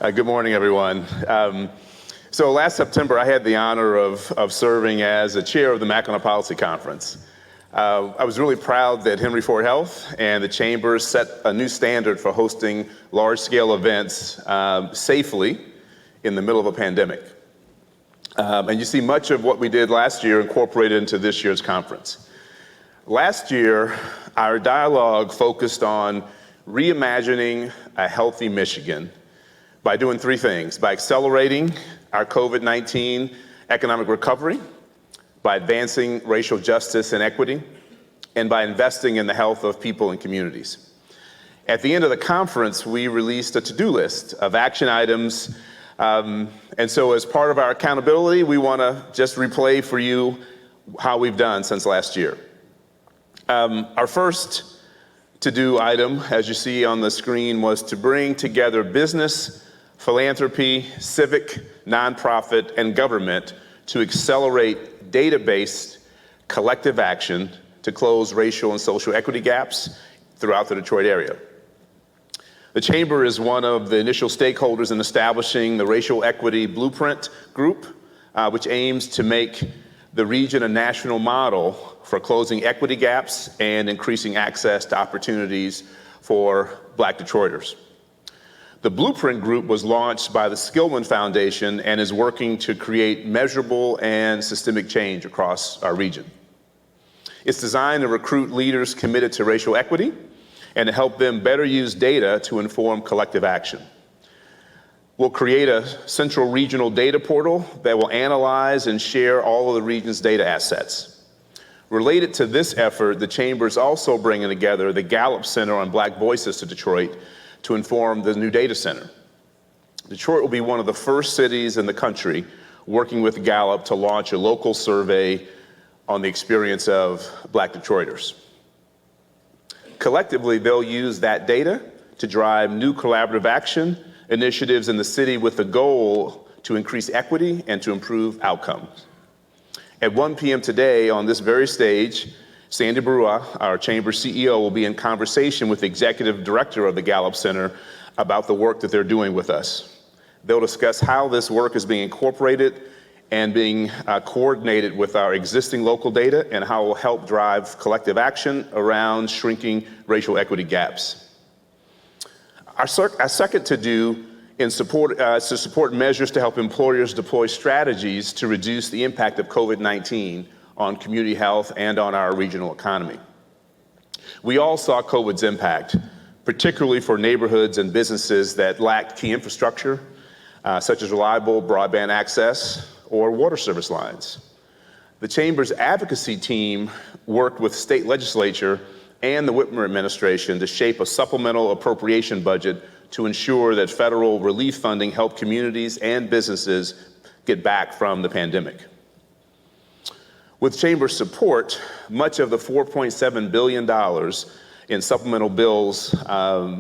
Good morning, everyone. So last September, I had the honor of serving as the chair of the Mackinac Policy Conference. I was really proud that Henry Ford Health and the Chamber set a new standard for hosting large-scale events safely in the middle of a pandemic. And you see much of what we did last year incorporated into this year's conference. Last year, our dialogue focused on reimagining a healthy Michigan by doing three things: by accelerating our COVID-19 economic recovery, by advancing racial justice and equity, and by investing in the health of people and communities. At the end of the conference, we released a to-do list of action items. And so as part of our accountability, we want to just replay for you how we've done since last year. Our first to-do item, as you see on the screen, was to bring together business, philanthropy, civic, nonprofit, and government to accelerate data-based collective action to close racial and social equity gaps throughout the Detroit area. The Chamber is one of the initial stakeholders in establishing the Racial Equity Blueprint Group, which aims to make the region a national model for closing equity gaps and increasing access to opportunities for Black Detroiters. The Blueprint Group was launched by the Skillman Foundation and is working to create measurable and systemic change across our region. It's designed to recruit leaders committed to racial equity and to help them better use data to inform collective action. We'll create a central regional data portal that will analyze and share all of the region's data assets. Related to this effort, the Chamber is also bringing together the Gallup Center on Black Voices to Detroit to inform the new data center. Detroit will be one of the first cities in the country working with Gallup to launch a local survey on the experience of Black Detroiters. Collectively, they'll use that data to drive new collaborative action initiatives in the city with the goal to increase equity and to improve outcomes. At 1 p.m. today, on this very stage, Sandy Barua, our Chamber CEO, will be in conversation with the Executive Director of the Gallup Center about the work that they're doing with us. They'll discuss how this work is being incorporated and being coordinated with our existing local data and how it will help drive collective action around shrinking racial equity gaps. Our second to-do is to support measures to help employers deploy strategies to reduce the impact of COVID-19 on community health and on our regional economy. We all saw COVID's impact, particularly for neighborhoods and businesses that lacked key infrastructure, such as reliable broadband access or water service lines. The Chamber's advocacy team worked with state legislature and the Whitmer administration to shape a supplemental appropriation budget to ensure that federal relief funding helped communities and businesses get back from the pandemic. With Chamber support, much of the $4.7 billion in supplemental bills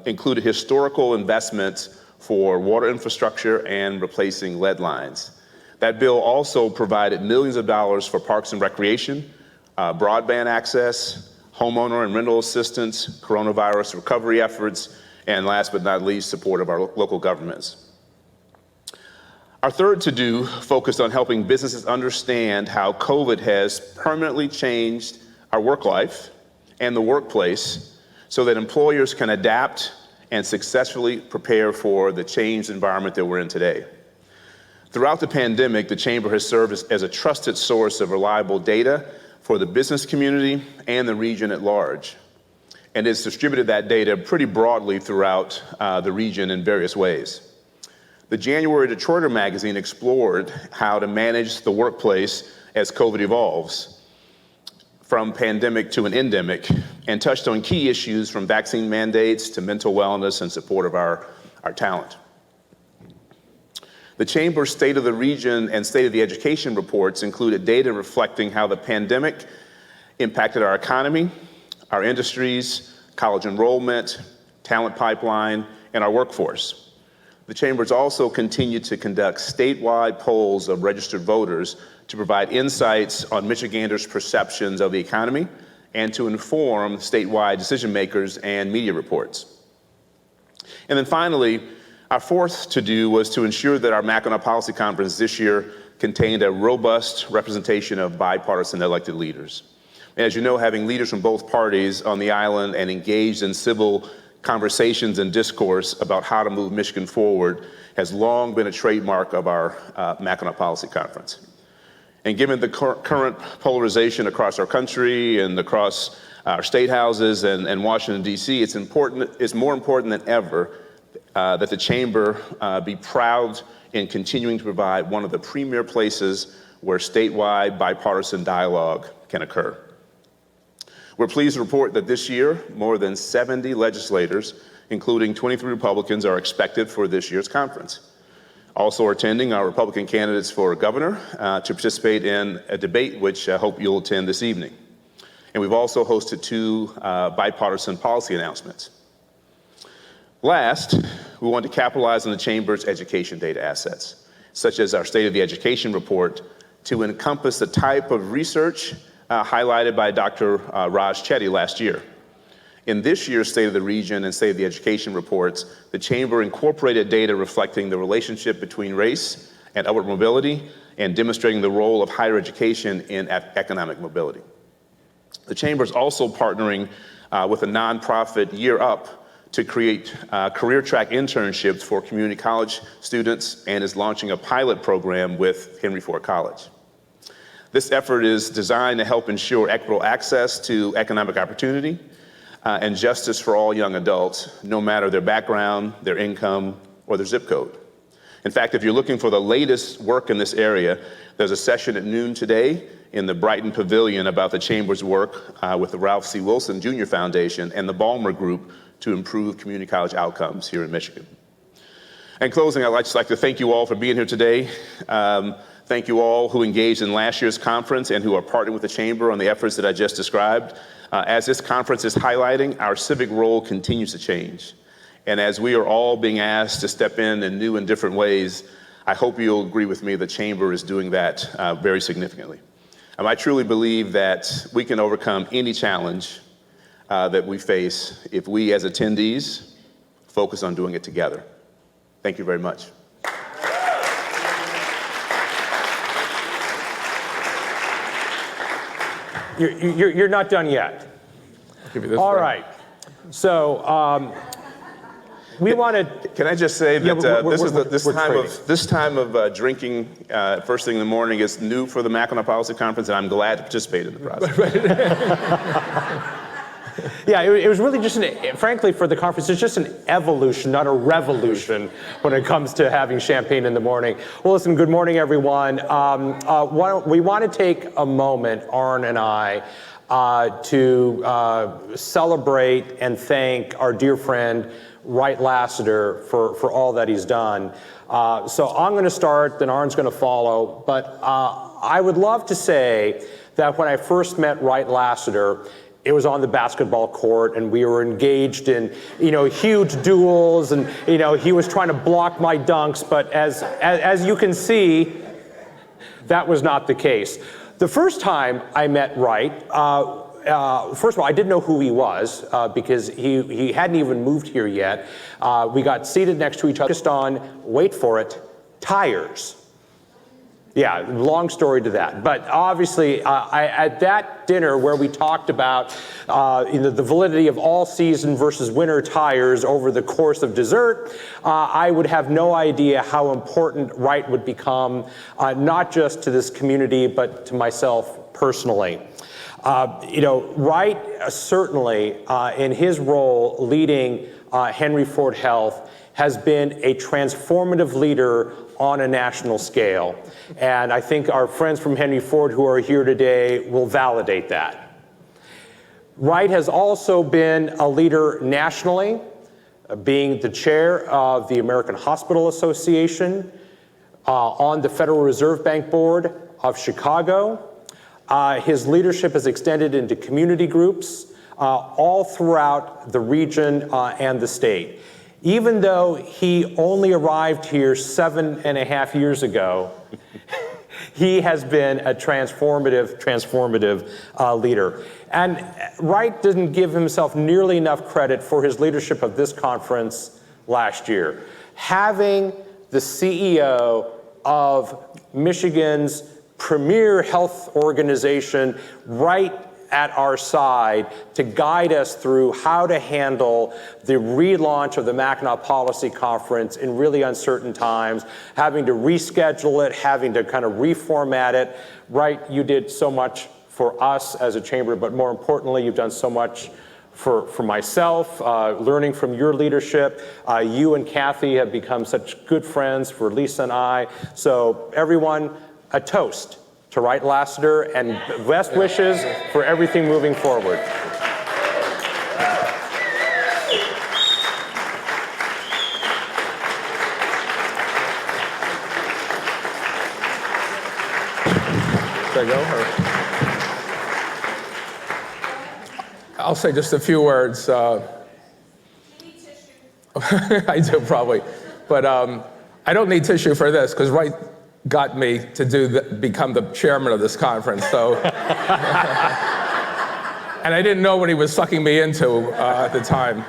included historical investments for water infrastructure and replacing lead lines. That bill also provided millions of dollars for parks and recreation, broadband access, homeowner and rental assistance, coronavirus recovery efforts, and last but not least, support of our local governments. Our third to-do focused on helping businesses understand how COVID has permanently changed our work life and the workplace so that employers can adapt and successfully prepare for the changed environment that we're in today. Throughout the pandemic, the Chamber has served as a trusted source of reliable data for the business community and the region at large. And it's distributed that data pretty broadly throughout the region in various ways. The January Detroiter magazine explored how to manage the workplace as COVID evolves, from pandemic to an endemic, and touched on key issues from vaccine mandates to mental wellness and support of our talent. The Chamber's State of the Region and State of the Education reports included data reflecting how the pandemic impacted our economy, our industries, college enrollment, talent pipeline, and our workforce. The Chamber's also continued to conduct statewide polls of registered voters to provide insights on Michiganders' perceptions of the economy and to inform statewide decision makers and media reports. And then finally, Our fourth to-do was to ensure that our Mackinac Policy Conference this year contained a robust representation of bipartisan elected leaders. And as you know, having leaders from both parties on the island and engaged in civil conversations and discourse about how to move Michigan forward has long been a trademark of our Mackinac Policy Conference. And given the current polarization across our country and across our state houses and Washington, D.C., it's more important than ever that the Chamber be proud in continuing to provide one of the premier places where statewide bipartisan dialogue can occur. We're pleased to report that this year, more than 70 legislators, including 23 Republicans, are expected for this year's conference. Also attending are Republican candidates for governor to participate in a debate, which I hope you'll attend this evening. And we've also hosted two bipartisan policy announcements. Last, we want to capitalize on the Chamber's education data assets, such as our State of the Education report, to encompass the type of research highlighted by Dr. Raj Chetty last year. In this year's State of the Region and State of the Education reports, the Chamber incorporated data reflecting the relationship between race and upward mobility and demonstrating the role of higher education in economic mobility. The Chamber is also partnering with a nonprofit Year Up to create career track internships for community college students and is launching a pilot program with Henry Ford College. This effort is designed to help ensure equitable access to economic opportunity and justice for all young adults, no matter their background, their income, or their zip code. In fact, if you're looking for the latest work in this area, there's a session at noon today in the Brighton Pavilion about the Chamber's work with the Ralph C. Wilson Jr. Foundation and the Ballmer Group to improve community college outcomes here in Michigan. In closing, I'd just like to thank you all for being here today. Thank you all who engaged in last year's conference and who are partnering with the Chamber on the efforts that I just described. As this conference is highlighting, our civic role continues to change. And as we are all being asked to step in new and different ways, I hope you'll agree with me the Chamber is doing that very significantly. I truly believe that we can overcome any challenge that we face if we as attendees focus on doing it together. Thank you very much. You're not done yet. I'll give you this All one. right. So we want to. Can I just say that this time of drinking first thing in the morning is new for the Mackinac Policy Conference, and I'm glad to participate in the process. Yeah, it was really just, frankly, for the conference, it's just an evolution, not a revolution, when it comes to having champagne in the morning. Well, listen, good morning, everyone. We want to take a moment, Arn and I, to celebrate and thank our dear friend, Wright Lassiter, for all that he's done. So I'm going to start, then Arn's going to follow. But I would love to say that when I first met Wright Lassiter, it was on the basketball court, and we were engaged in, huge duels, and, he was trying to block my dunks, but as you can see, that was not the case. The first time I met Wright, first of all, I didn't know who he was because he hadn't even moved here yet. We got seated next to each other, focused on, wait for it, tires. Yeah, long story to that. But obviously, at that dinner where we talked about the validity of all-season versus winter tires over the course of dessert, I would have no idea how important Wright would become, not just to this community, but to myself personally. Wright certainly, in his role leading Henry Ford Health, has been a transformative leader on a national scale. And I think our friends from Henry Ford who are here today will validate that. Wright has also been a leader nationally, being the chair of the American Hospital Association, on the Federal Reserve Bank Board of Chicago. His leadership has extended into community groups all throughout the region and the state. Even though he only arrived here 7.5 years ago, he has been a transformative leader. And Wright didn't give himself nearly enough credit for his leadership of this conference last year. having the CEO of Michigan's premier health organization right at our side to guide us through how to handle the relaunch of the Mackinac Policy Conference in really uncertain times, having to reschedule it, having to kind of reformat it. Wright, you did so much for us as a chamber, but more importantly, you've done so much for myself, learning from your leadership. You and Kathy have become such good friends for Lisa and I. So everyone, a toast to Wright Lassiter and best wishes for everything moving forward. Should I go? I'll say just a few words. I do probably, but I don't need tissue for this because Wright got me to become the chairman of this conference. So, and I didn't know what he was sucking me into at the time,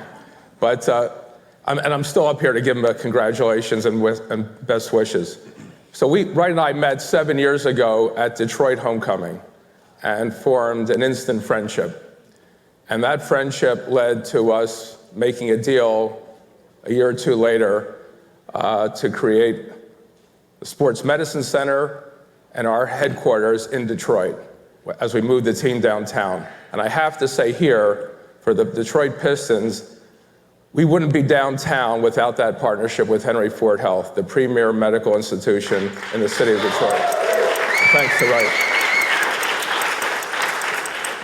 but I'm still up here to give him a congratulations and best wishes. So Wright and I met 7 years ago at Detroit Homecoming and formed an instant friendship. And that friendship led to us making a deal a year or two later to create the Sports Medicine Center and our headquarters in Detroit as we moved the team downtown. And I have to say here, for the Detroit Pistons, we wouldn't be downtown without that partnership with Henry Ford Health, the premier medical institution in the city of Detroit. Thanks to Wright.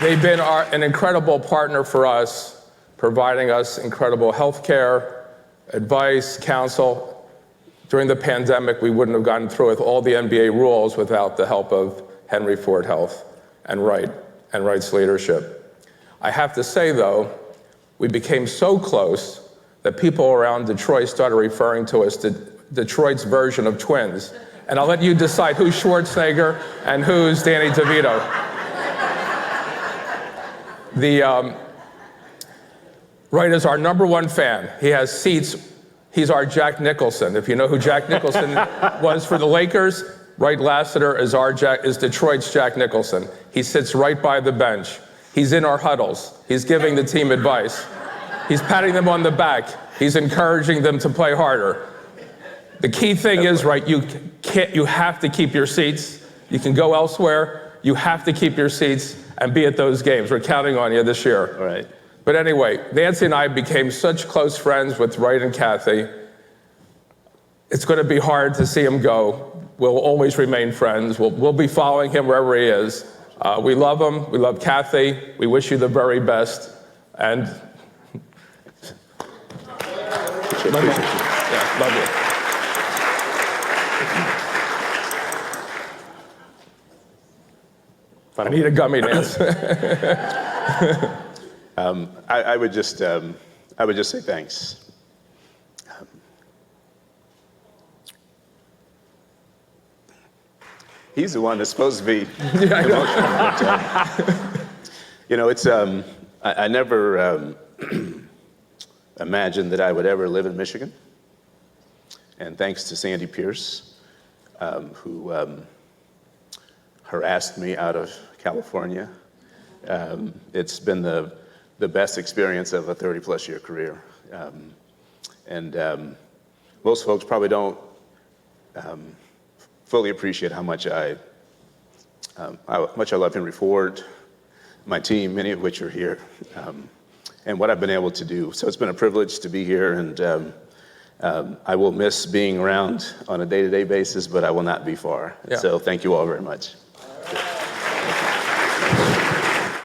They've been an incredible partner for us, providing us incredible health care, advice, counsel. During the pandemic, we wouldn't have gotten through with all the NBA rules without the help of Henry Ford Health and Wright's leadership. I have to say, though, we became so close that people around Detroit started referring to us to Detroit's version of twins. And I'll let you decide who's Schwarzenegger and who's Danny DeVito. Wright is our #1 fan. He has seats. He's our Jack Nicholson. If you know who Jack Nicholson was for the Lakers, Wright Lassiter is Detroit's Jack Nicholson. He sits right by the bench. He's in our huddles. He's giving the team advice. He's patting them on the back. He's encouraging them to play harder. The key thing is, Wright, you have to keep your seats. You can go elsewhere. You have to keep your seats and be at those games. We're counting on you this year. All right. But anyway, Nancy and I became such close friends with Wright and Kathy. It's going to be hard to see him go. We'll always remain friends. We'll be following him wherever he is. We love him. We love Kathy. We wish you the very best. And love you. Yeah, love you. I need a gummy, Nance. I would just say thanks. He's the one that's supposed to be emotional. But, it's I never imagined that I would ever live in Michigan, and thanks to Sandy Pierce, who harassed me out of California. It's been the best experience of a 30-plus year career. Most folks probably don't fully appreciate how much I love Henry Ford, my team, many of which are here, and what I've been able to do. So it's been a privilege to be here, and I will miss being around on a day-to-day basis, but I will not be far. Yeah. So thank you all very much.